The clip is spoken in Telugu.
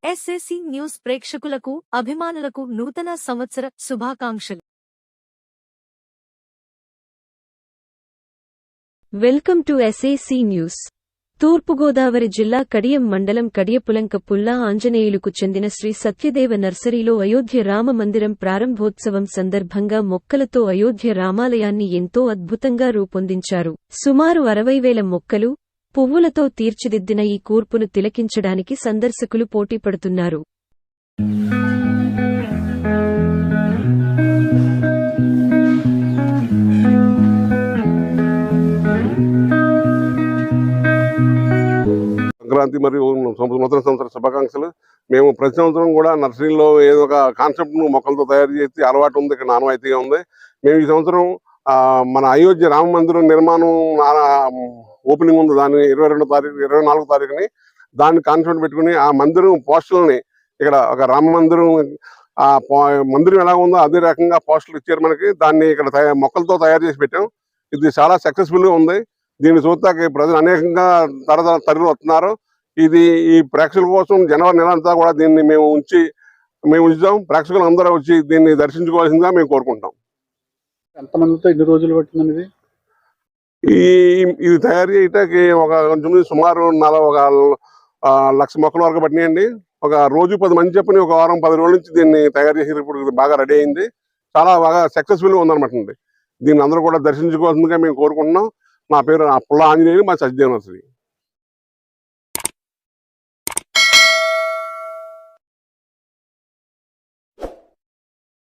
ఎస్ఏసీ న్యూస్ ప్రేక్షకులకు అభిమానులకు నూతన సంవత్సర శుభాకాంక్షలు. Welcome to SAC news. Thurpugodavari జిల్లా కడియం మండలం కడియపులంక పుల్లా ఆంజనేయులుకు చెందిన శ్రీ సత్యదేవ నర్సరీలో అయోధ్య రామ మందిరం ప్రారంభోత్సవం సందర్భంగా మొక్కలతో అయోధ్య రామాలయాన్ని ఎంతో అద్భుతంగా రూపొందించారు. సుమారు 60,000 మొక్కలు, పువ్వులతో తీర్చిదిద్దిన ఈ కూర్పును తిలకించడానికి సందర్శకులు పోటీపడుతున్నారు. సంక్రాంతి మరియు నూతన సంవత్సర శుభాకాంక్షలు. మేము ప్రతి సంవత్సరం కూడా నర్సరీలో ఏదో ఒక కాన్సెప్ట్ ను మొక్కలతో తయారు చేసి అలవాటు ఉంది, ఇక్కడ ఆనవాయితీగా ఉంది. మేము ఈ సంవత్సరం మన అయోధ్య రామ మందిరం నిర్మాణం ఓపెనింగ్ ఉంది, దాన్ని 24 తారీఖుని దాన్ని కాన్సెప్ట్ పెట్టుకుని ఆ మందిరం పోస్టర్లని ఇక్కడ ఒక రామ మందిరం ఆ మందిరం ఎలా ఉందో అదే రకంగా పోస్టర్లు ఇచ్చారు మనకి. దాన్ని ఇక్కడ మొక్కలతో తయారు చేసి పెట్టాం. ఇది చాలా సక్సెస్ఫుల్ గా ఉంది. దీన్ని చూస్తాకి ప్రజలు అనేకంగా తరలి వస్తున్నారు. ఇది ఈ ప్రేక్షకుల కోసం జనవరి నెల అంతా కూడా దీన్ని మేము ఉంచుతాం. ప్రేక్షకులు అందరూ వచ్చి దీన్ని దర్శించుకోవాల్సిందిగా మేము కోరుకుంటాం. ఎంతమందితో ఎన్ని రోజులు పట్టిందండి ఇది తయారు చేయటానికి సుమారు 1,00,000 మొక్కల వరకు పట్టినాయండి. ఒక రోజు 10 మంది చెప్పని ఒక వారం 10 రోజుల నుంచి దీన్ని తయారు చేసి ఇప్పుడు బాగా రెడీ అయింది. చాలా బాగా సక్సెస్ఫుల్ గా ఉందన్నమాట అండి. దీన్ని అందరూ కూడా దర్శించుకోవాల్సిందిగా మేము కోరుకుంటున్నాం. నా పేరు పుల్లా ఆంజనేయులు, మా సత్యదేవ నర్సరీ.